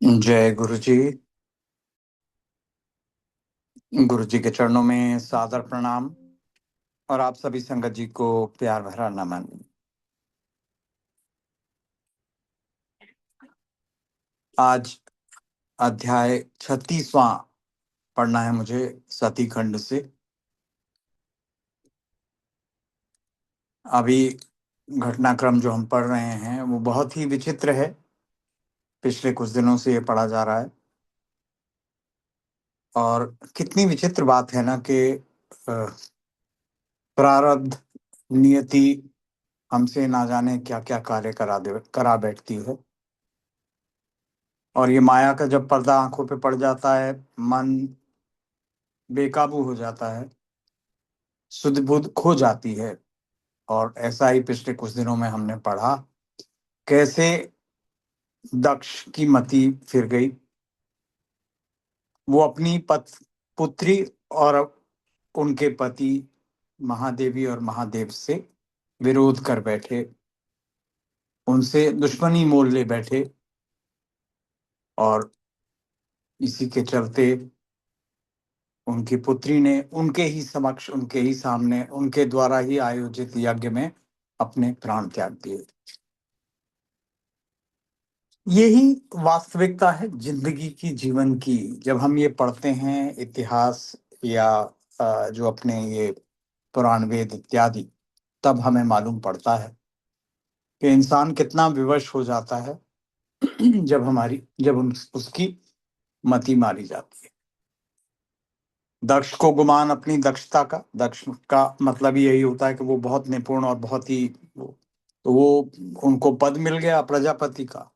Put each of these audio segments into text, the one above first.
जय गुरु जी। गुरु जी के चरणों में सादर प्रणाम और आप सभी संगत जी को प्यार भरा नमन। आज अध्याय 36वां पढ़ना है मुझे सती खंड से। अभी घटनाक्रम जो हम पढ़ रहे हैं वो बहुत ही विचित्र है। पिछले कुछ दिनों से ये पढ़ा जा रहा है और कितनी विचित्र बात है ना कि प्रारब्ध नियति हमसे ना जाने क्या क्या कार्य करा बैठती है। और ये माया का जब पर्दा आंखों पे पड़ जाता है, मन बेकाबू हो जाता है, सुध बुध खो जाती है। और ऐसा ही पिछले कुछ दिनों में हमने पढ़ा कैसे दक्ष की मति फिर गई। वो अपनी पुत्री और उनके पति महादेवी और महादेव से विरोध कर बैठे, उनसे दुश्मनी मोल ले बैठे। और इसी के चलते उनकी पुत्री ने उनके ही समक्ष, उनके ही सामने, उनके द्वारा ही आयोजित यज्ञ में अपने प्राण त्याग दिए। यही वास्तविकता है जिंदगी की, जीवन की। जब हम ये पढ़ते हैं इतिहास या जो अपने ये पुराण वेद इत्यादि, तब हमें मालूम पड़ता है कि इंसान कितना विवश हो जाता है जब उसकी मति मारी जाती है। दक्ष को गुमान अपनी दक्षता का, दक्ष का मतलब यही होता है कि वो बहुत निपुण और बहुत ही तो वो उनको पद मिल गया प्रजापति का,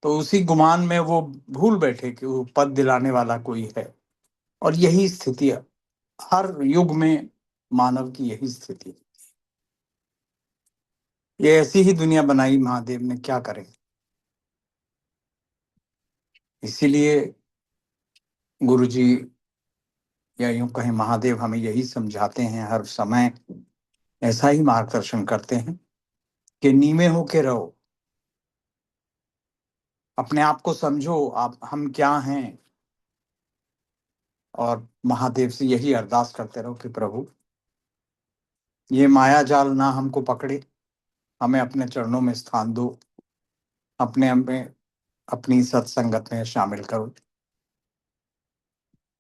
तो उसी गुमान में वो भूल बैठे कि वो पद दिलाने वाला कोई है। और यही स्थिति है हर युग में, मानव की यही स्थिति। ये ऐसी ही दुनिया बनाई महादेव ने, क्या करें। इसीलिए गुरु जी या यूं कहें महादेव हमें यही समझाते हैं हर समय, ऐसा ही मार्गदर्शन करते हैं कि नीवे होके रहो, अपने आप को समझो, आप हम क्या हैं। और महादेव से यही अरदास करते रहो कि प्रभु ये माया जाल ना हमको पकड़े, हमें अपने चरणों में स्थान दो, अपने हमें अपनी सत्संगत में शामिल करो।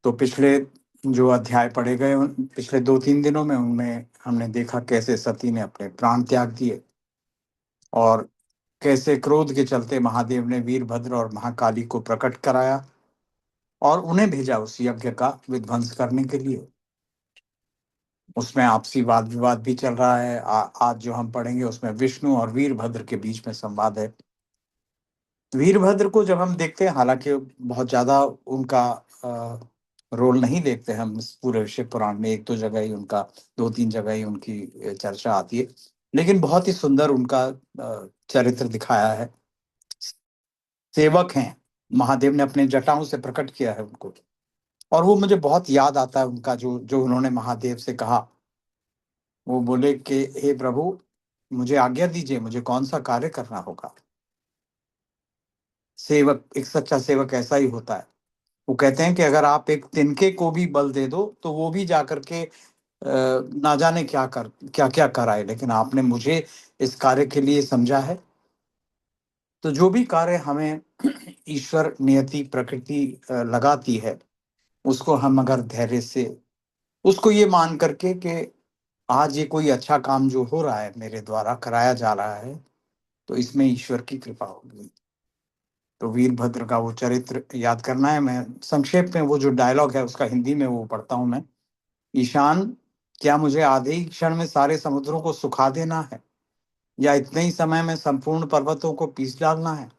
तो पिछले जो अध्याय पढ़े गए पिछले 2-3 दिनों में, उनमें हमने देखा कैसे सती ने अपने प्राण त्याग दिए और कैसे क्रोध के चलते महादेव ने वीरभद्र और महाकाली को प्रकट कराया और उन्हें भेजा उस यज्ञ का विध्वंस करने के लिए। उसमें आपसी वाद विवाद भी चल रहा है। आज जो हम पढ़ेंगे उसमें विष्णु और वीरभद्र के बीच में संवाद है। वीरभद्र को जब हम देखते हैं, हालांकि बहुत ज्यादा उनका रोल नहीं देखते हम इस पूरे शिव पुराण में, एक दो जगह ही उनका, 2-3 जगह ही उनकी चर्चा आती है, लेकिन बहुत ही सुंदर उनका चरित्र दिखाया है। सेवक हैं, महादेव ने अपने जटाओं से प्रकट किया है उनको। और वो मुझे बहुत याद आता है उनका जो जो उन्होंने महादेव से कहा। वो बोले कि हे प्रभु मुझे आज्ञा दीजिए, मुझे कौन सा कार्य करना होगा। सेवक, एक सच्चा सेवक ऐसा ही होता है। वो कहते हैं कि अगर आप एक तिनके को भी बल दे दो तो वो भी जाकर के ना जाने क्या क्या कराए, लेकिन आपने मुझे इस कार्य के लिए समझा है। तो जो भी कार्य हमें ईश्वर नियति प्रकृति लगाती है, उसको हम अगर धैर्य से, उसको ये मान करके कि आज ये कोई अच्छा काम जो हो रहा है, मेरे द्वारा कराया जा रहा है, तो इसमें ईश्वर की कृपा होगी। तो वीरभद्र का वो चरित्र याद करना है। मैं संक्षेप में वो जो डायलॉग है उसका हिंदी में वो पढ़ता हूं मैं। ईशान, क्या मुझे आधे ही क्षण में सारे समुद्रों को सुखा देना है, या इतने ही समय में संपूर्ण पर्वतों को पीस डालना है?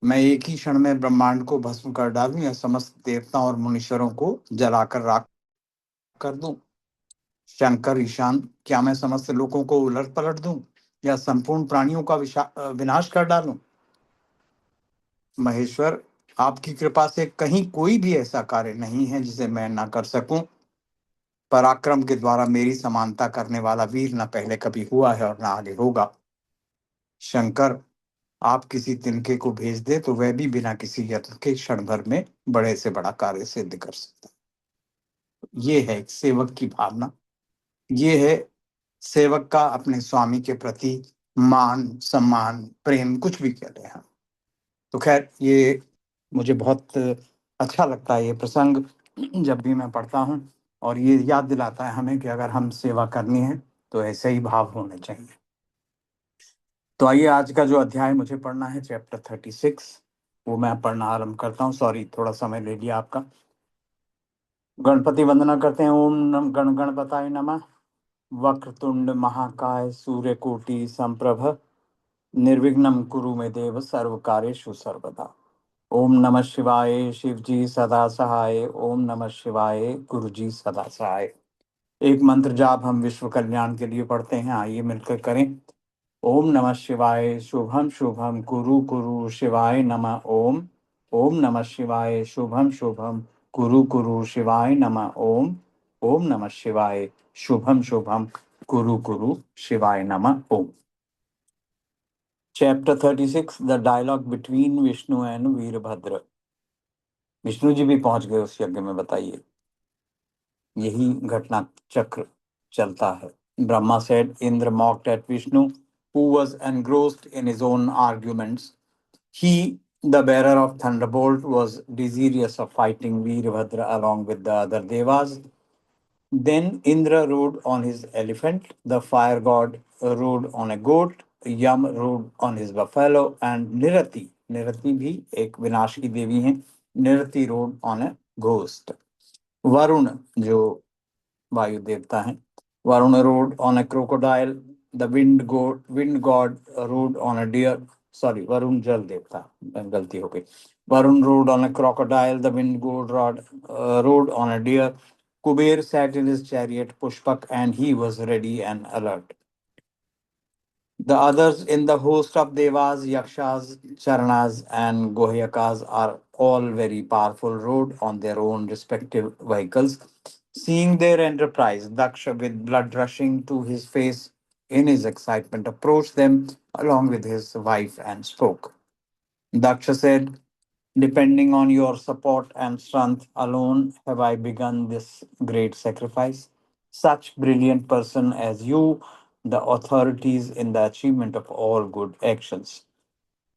मैं एक ही क्षण में ब्रह्मांड को भस्म कर डालूं, या समस्त देवताओं और मुनीश्वरों को जलाकर राख कर दूं? शंकर, ईशान, क्या मैं समस्त लोगों को उलट पलट दूं, या संपूर्ण प्राणियों का विनाश कर डालूं? महेश्वर, आपकी कृपा से कहीं कोई भी ऐसा कार्य नहीं है जिसे मैं ना कर सकूं। पराक्रम के द्वारा मेरी समानता करने वाला वीर न पहले कभी हुआ है और ना आगे होगा। शंकर, आप किसी तिनके को भेज दें तो वह भी बिना किसी यत्न के क्षण भर में बड़े से बड़ा कार्य सिद्ध कर सकता है। ये है एक सेवक की भावना। ये है सेवक का अपने स्वामी के प्रति मान, सम्मान, प्रेम, कुछ भी कह लें हम। तो खैर ये मुझे बहुत अच्छा लगता है ये प्रसंग जब भी मैं पढ़ता हूँ, और ये याद दिलाता है हमें कि अगर हम सेवा करनी है तो ऐसे ही भाव होने चाहिए। तो आइए आज का जो अध्याय मुझे पढ़ना है, चैप्टर 36, वो मैं पढ़ना आरंभ करता हूँ। सॉरी, थोड़ा समय ले लिया आपका। गणपति वंदना करते हैं। ओम नम गण गणपताय नमः। वक्रतुंड महाकाय सूर्यकोटि संप्रभ, निर्विघ्नं कुरु मे देव सर्व कार्येषु सर्वदा। ओम नमः शिवाय, शिव जी सदा सहाय। ओम नमः शिवाय, गुरु जी सदा सहाय। एक मंत्र जाप हम विश्व कल्याण के लिए पढ़ते हैं, आइए मिलकर करें। ओम नमः शिवाय, शुभम शुभम कुरु कुरु शिवाय नमः ओम। ओम नमः शिवाय, शुभम शुभम कुरु कुरु शिवाय नमः ओम। ओम नमः शिवाय, शुभम शुभम कुरु कुरु शिवाय नमः ओम। Chapter 36, the dialogue between Vishnu and Virbhadra. Vishnu ji भी पहुंच गए उस यज्ञ में, बताइए। यही घटना चक्र चलता है। Brahma said, Indra mocked at Vishnu, who was engrossed in his own arguments. He, the bearer of thunderbolt, was desirous of fighting Veerabhadra along with the other devas. Then Indra rode on his elephant, the fire god rode on a goat, Yam rode on his buffalo, and Nirati भी एक विनाश की देवी हैं, Nirati rode on a ghost. Varun जो वायु देवता हैं, Varun rode on a crocodile, the wind god rode on a deer. Sorry, Varun जल देवता, गलती हो गई। Varun rode on a crocodile, the wind god rode on a deer. Kuber sat in his chariot Pushpak, and he was ready and alert. The others in the host of Devas, Yakshas, Charanas, and Gohyakas are all very powerful, rode on their own respective vehicles. Seeing their enterprise, Daksha, with blood rushing to his face in his excitement, approached them along with his wife and spoke. Daksha said, Depending on your support and strength alone have I begun this great sacrifice. Such brilliant person as you, the authorities in the achievement of all good actions.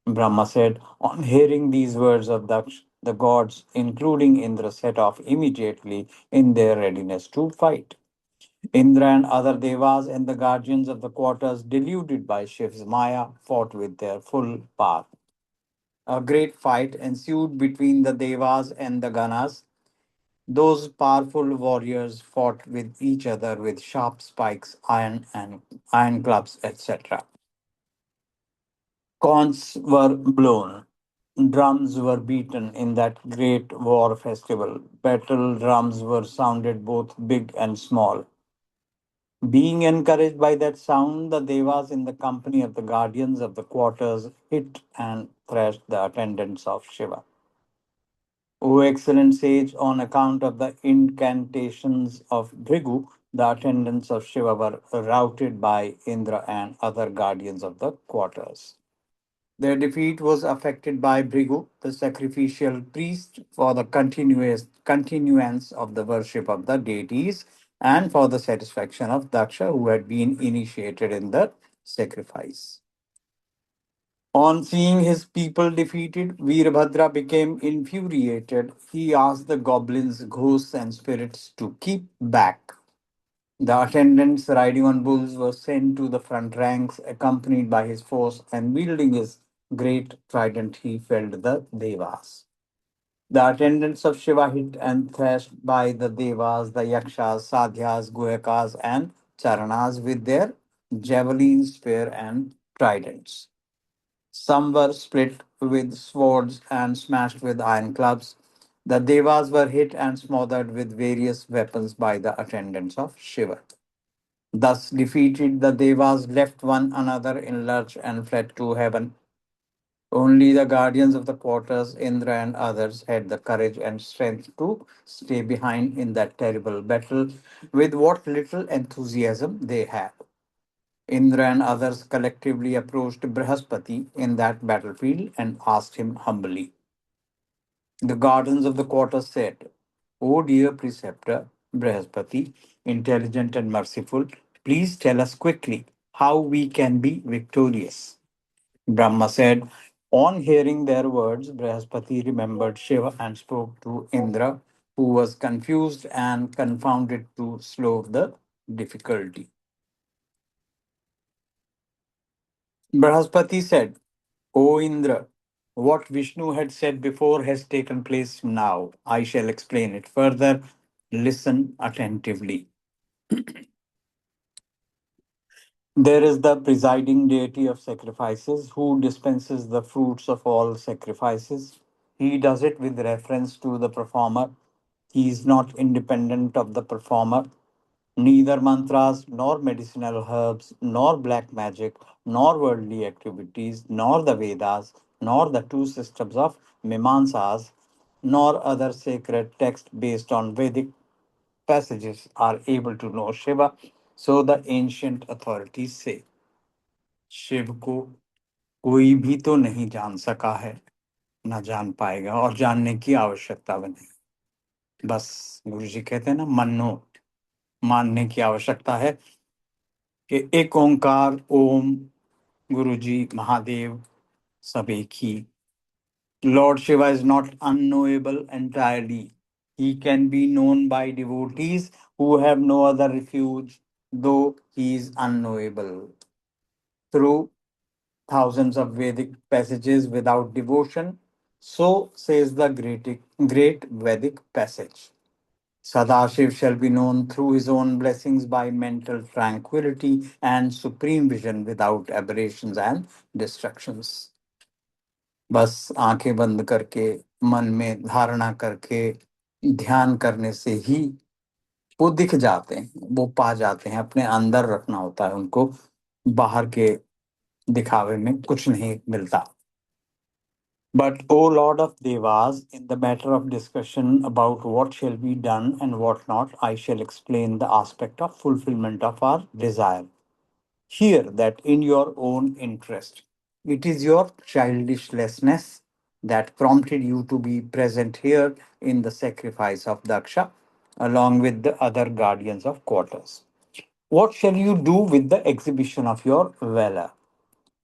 Brahma said, On hearing these words of Daksh, the gods, including Indra, set off immediately in their readiness to fight. Indra and other devas and the guardians of the quarters, deluded by Shiv's Maya, fought with their full power. A great fight ensued between the Devas and the Ganas. Those powerful warriors fought with each other with sharp spikes, iron clubs, etc. Corns were blown. Drums were beaten in that great war festival. Battle drums were sounded both big and small. Being encouraged by that sound, the Devas, in the company of the guardians of the quarters, hit and thrashed the attendants of Shiva. O excellent sage, on account of the incantations of Bhrigu, the attendants of Shiva were routed by Indra and other guardians of the quarters. Their defeat was affected by Bhrigu, the sacrificial priest, for the continuance of the worship of the deities and for the satisfaction of Daksha, who had been initiated in the sacrifice. On seeing his people defeated, Veerabhadra became infuriated. He asked the goblins, ghosts, and spirits to keep back. The attendants riding on bulls were sent to the front ranks, accompanied by his force, and wielding his great trident, he felled the Devas. The attendants of Shiva hit and thrashed by the Devas, the Yakshas, Sadhyas, Goyakas, and Charanas with their javelins, spear, and tridents. Some were split with swords and smashed with iron clubs. The Devas were hit and smothered with various weapons by the attendants of Shiva. Thus defeated, the Devas left one another in lurch and fled to heaven. Only the guardians of the quarters, Indra and others, had the courage and strength to stay behind in that terrible battle with what little enthusiasm they had. Indra and others collectively approached Brihaspati in that battlefield and asked him humbly. The guardians of the quarter said, O dear preceptor Brihaspati, intelligent and merciful, please tell us quickly how we can be victorious. Brahma said, on hearing their words, Brihaspati remembered Shiva and spoke to Indra, who was confused and confounded to slow the difficulty. Brihaspati said, O Indra, what Vishnu had said before has taken place now. I shall explain it further. Listen attentively. There is the presiding deity of sacrifices who dispenses the fruits of all sacrifices. He does it with reference to the performer. He is not independent of the performer. Neither mantras, nor medicinal herbs, nor black magic, nor worldly activities, nor the Vedas, nor the two systems of Mimamsas, nor other sacred texts based on Vedic passages are able to know Shiva, so the ancient authorities say. Shiv को कोई भी तो नहीं जान सका है, ना जान पाएगा और जानने की आवश्यकता बने। बस गुरु जी कहते हैं ना, मनो मानने की आवश्यकता है कि एक ओंकार ओम गुरु जी महादेव सब एक ही। Lord Shiva is not unknowable entirely. He can be known by devotees who have no other refuge, though he is unknowable. Through thousands of Vedic passages without devotion, so says the great Vedic passage. Sadashiv shall be known through his own blessings by mental tranquility and supreme vision without aberrations and distractions. बस आंखें बंद करके मन में धारणा करके ध्यान करने से ही वो दिख जाते हैं, वो पा जाते हैं। अपने अंदर रखना होता है उनको, बाहर के दिखावे में कुछ नहीं मिलता। But, O Lord of Devas, in the matter of discussion about what shall be done and what not, I shall explain the aspect of fulfillment of our desire. Hear that in your own interest. It is your childishness that prompted you to be present here in the sacrifice of Daksha, along with the other guardians of quarters. What shall you do with the exhibition of your valor?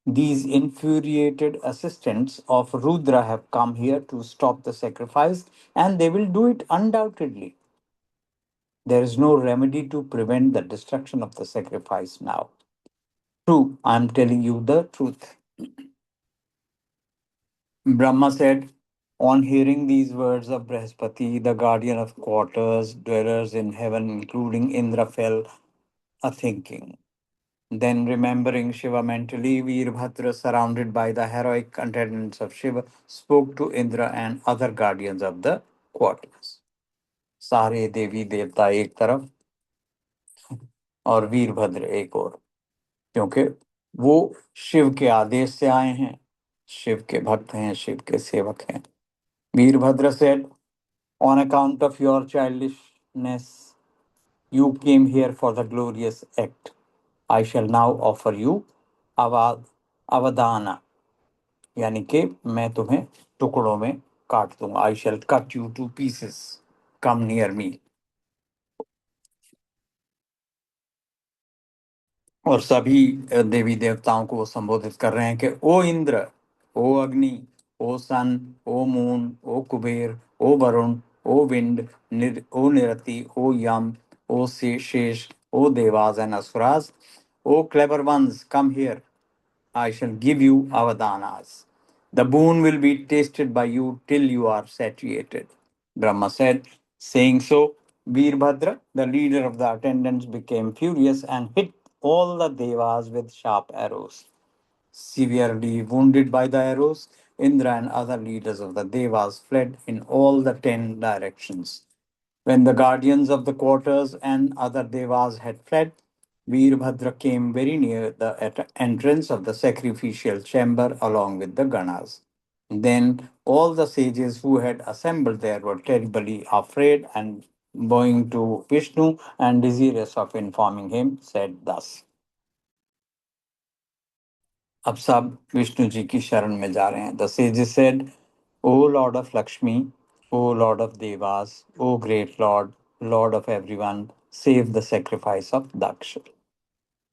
These infuriated assistants of Rudra have come here to stop the sacrifice, and they will do it undoubtedly. There is no remedy to prevent the destruction of the sacrifice now. True, I am telling you the truth. Brahma said, on hearing these words of Brihaspati, the guardian of quarters, dwellers in heaven, including Indra, fell a thinking. Then, remembering Shiva mentally, Veerbhadra, surrounded by the heroic attendants of Shiva, spoke to Indra and other guardians of the quarters. सारे देवी देवता एक तरफ और वीरभद्र एक और, क्योंकि वो शिव के आदेश से आए हैं, शिव के भक्त हैं, शिव के सेवक हैं। Virbhadra said, on account of your childishness, you came here for the glorious act. I shall now offer you avad, avadana, यानी कि मैं तुम्हें टुकड़ों में काट दूंगा। I shall cut you two pieces, come near me. और सभी देवी देवताओं को वो संबोधित कर रहे हैं कि ओ Indra, O Agni, O sun, O moon, O Kuber, O Varun, O wind, O Nirriti, O Yama, O Shesh, O devas and asuras, O clever ones, come here. I shall give you avadanas. The boon will be tasted by you till you are satiated. Brahma said, saying so, Veerbhadra, the leader of the attendants, became furious and hit all the devas with sharp arrows. Severely wounded by the arrows, Indra and other leaders of the devas fled in all the 10 directions. When the guardians of the quarters and other devas had fled, Veerbhadra came very near the entrance of the sacrificial chamber along with the Ganas. Then all the sages who had assembled there were terribly afraid and bowing to Vishnu and desirous of informing him, said thus. अब सब विष्णु जी की शरण में जा रहे हैं. The sages said, O Lord of Lakshmi, O Lord of Devas, O great Lord, Lord of everyone, save the sacrifice of Daksha.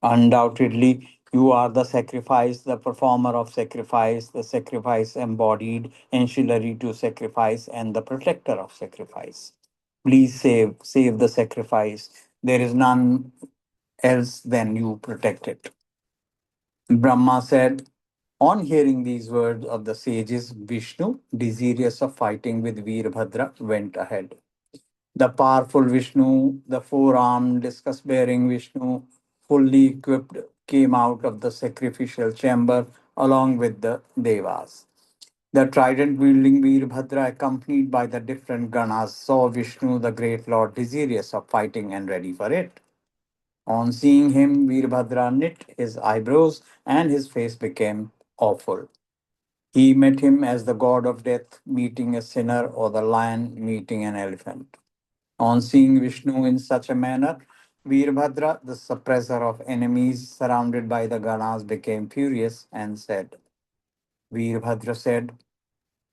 Undoubtedly, you are the sacrifice, the performer of sacrifice, the sacrifice embodied, ancillary to sacrifice, and the protector of sacrifice. Please save the sacrifice. There is none else than you protect it. Brahma said, on hearing these words of the sages, Vishnu, desirous of fighting with Veerbhadra, went ahead. The powerful Vishnu, the four armed, discus bearing Vishnu, fully equipped, came out of the sacrificial chamber along with the Devas. The trident wielding Veerbhadra, accompanied by the different Ganas, saw Vishnu, the great lord, desirous of fighting and ready for it. On seeing him, Veerbhadra knit his eyebrows and his face became awful. He met him as the god of death meeting a sinner or the lion meeting an elephant. On seeing Vishnu in such a manner, Veerbhadra, the suppressor of enemies surrounded by the Ganas, became furious and said, Veerbhadra said,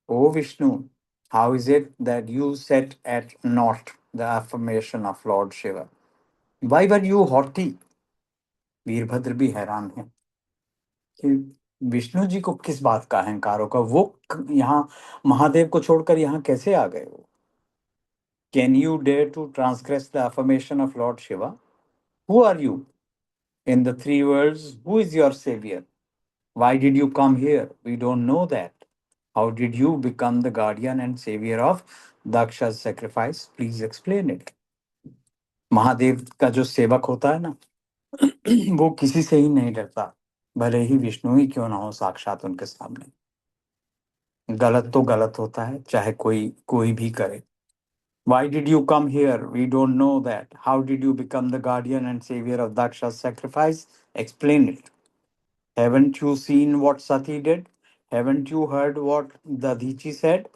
O Vishnu, how is it that you set at naught the affirmation of Lord Shiva? Why were you haughty? Virbhadra भी हैरान है कि विष्णु जी को किस बात का अहंकार होगा. वो यहाँ महादेव को छोड़कर यहाँ कैसे आ गए वो. Can you dare to transgress the affirmation of Lord Shiva? Who are you? In the three worlds, who is your savior? Why did you come here? We don't know that. How did you become the guardian and savior of Daksha's sacrifice? Please explain it. Mahadev का जो सेवक होता है ना, वो किसी से ही नहीं डरता, भले ही विष्णु ही क्यों ना हो साक्षात उनके सामने. गलत तो गलत होता है, चाहे कोई कोई भी करे. Why did you come here? We don't know that. How did you become the guardian and savior of Daksha's sacrifice? Explain it. Haven't you seen what Sati did? Haven't you heard what Dadichi said?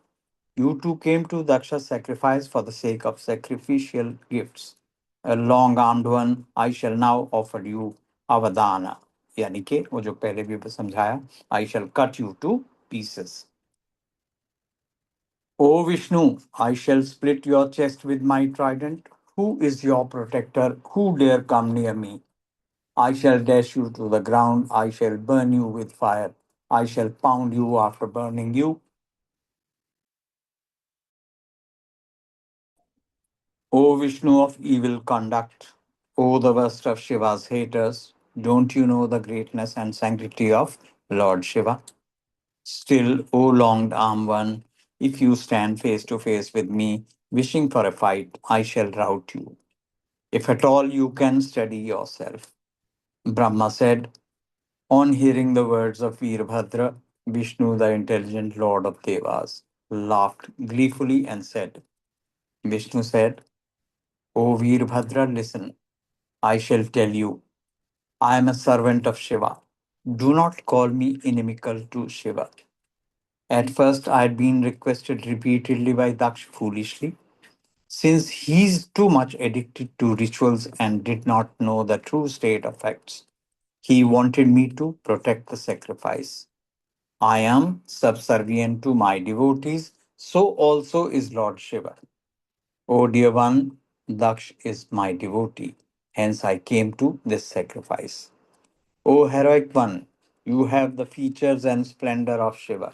You too came to Daksha's sacrifice for the sake of sacrificial gifts. A long armed one, I shall now offer you avadana. यानी कि वो जो पहले भी समझाया, I shall cut you to pieces. O Vishnu, I shall split your chest with my trident. Who is your protector? Who dare come near me? I shall dash you to the ground. I shall burn you with fire. I shall pound you after burning you. O Vishnu of evil conduct, O the worst of Shiva's haters, don't you know the greatness and sanctity of Lord Shiva? Still, O longed arm one, if you stand face to face with me, wishing for a fight, I shall rout you. If at all you can steady yourself. Brahma said, on hearing the words of Veerbhadra, Vishnu, the intelligent lord of Devas, laughed gleefully and said, Vishnu said, O Veerbhadra, listen, I shall tell you, I am a servant of Shiva. Do not call me inimical to Shiva. At first, I had been requested repeatedly by Daksh foolishly, since he's too much addicted to rituals and did not know the true state of facts. He wanted me to protect the sacrifice. I am subservient to my devotees, so also is Lord Shiva. O dear one, Daksh is my devotee, hence I came to this sacrifice. O heroic one, you have the features and splendor of Shiva.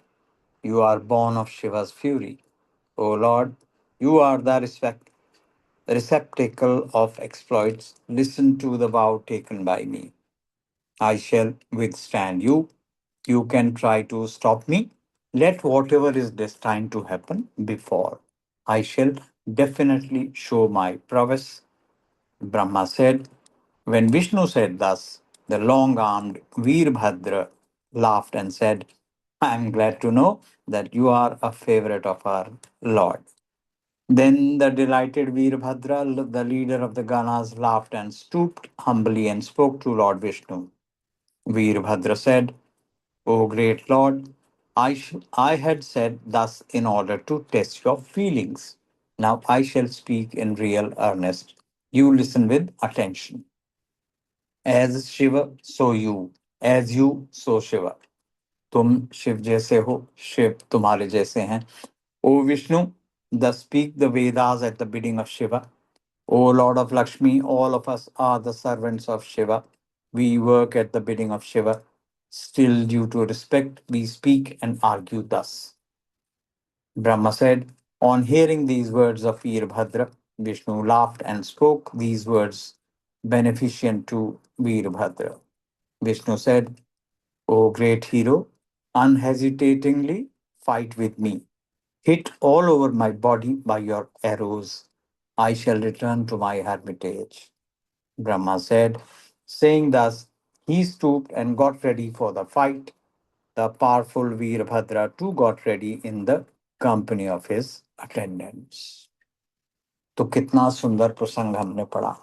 You are born of Shiva's fury. O Lord, you are the receptacle of exploits. Listen to the vow taken by me. I shall withstand you. You can try to stop me. Let whatever is destined to happen before. I shall definitely show my prowess. Brahma said. When Vishnu said thus, the long armed Veerbhadra laughed and said, I am glad to know that you are a favorite of our Lord. Then the delighted Veerbhadra, the leader of the Ganas, laughed and stooped humbly and spoke to Lord Vishnu. Veerbhadra said, O great Lord, I had said thus in order to test your feelings. Now I shall speak in real earnest. You listen with attention. As Shiva, so you. As you so Shiva, तुम शिव जैसे हो, शिव तुम्हारे जैसे हैं। O Vishnu, the speak the Vedas at the bidding of Shiva. O Lord of Lakshmi, all of us are the servants of Shiva. We work at the bidding of Shiva. Still, due to respect, we speak and argue thus. Brahma said, on hearing these words of Veerbhadra, Vishnu laughed and spoke these words beneficent to Veerbhadra. Vishnu said, O great hero, unhesitatingly fight with me. Hit all over my body by your arrows. I shall return to my hermitage. Brahma said, saying thus, he stooped and got ready for the fight. The powerful Veerbhadra too got ready in the company of his attendants. तो कितना सुंदर प्रसंग हमने पढ़ा।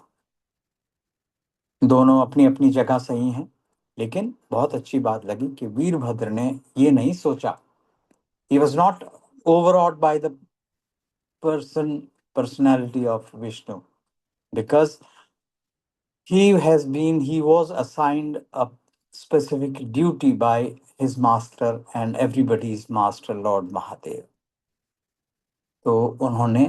दोनों अपनी अपनी जगह सही हैं, लेकिन बहुत अच्छी बात लगी कि वीरभद्र ने ये नहीं सोचा, he was not overawed by the personality of Vishnu, because he was assigned a specific duty by his master and everybody's master, Lord Mahadev. तो उन्होंने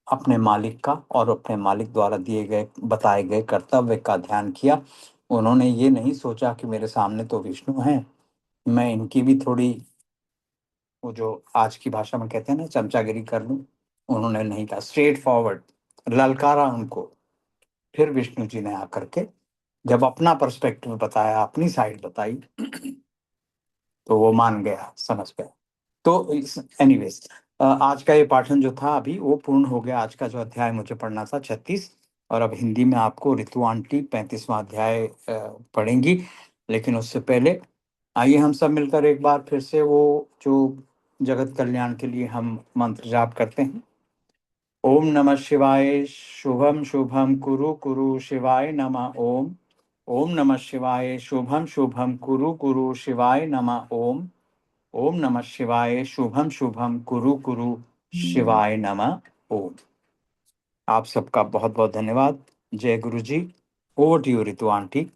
अपने मालिक का और अपने मालिक द्वारा दिए गए बताए गए कर्तव्य का ध्यान किया। उन्होंने ये नहीं सोचा कि मेरे सामने तो विष्णु हैं, मैं इनकी भी थोड़ी, वो जो आज की भाषा में कहते हैं ना, चमचागिरी कर लूं। उन्होंने नहीं कहा, स्ट्रेट फॉरवर्ड ललकारा उनको। फिर विष्णु जी ने आकर के जब अपना पर्सपेक्टिव बताया, अपनी साइड बताई, तो वो मान गया, समझ गया। तो एनीवेज, आज का ये पाठन जो था अभी वो पूर्ण हो गया। आज का जो अध्याय मुझे पढ़ना था 36, और अब हिंदी में आपको ऋतु आंटी 35वां अध्याय पढ़ेंगी। लेकिन उससे पहले आइए हम सब मिलकर एक बार फिर से वो जो जगत कल्याण के लिए हम मंत्र जाप करते हैं। ओम नमः शिवाय, शुभम शुभम कुरु कुरु शिवाय नमः ओम। ओम नमः शिवाय, शुभम शुभम कुरु कुरु शिवाय नमः ओम। ओम नमः शिवाय, शुभम शुभम कुरु कुरु शिवाय नमः ओम। आप सबका बहुत बहुत धन्यवाद। जय Guru ji. Over to you Ritu aunty.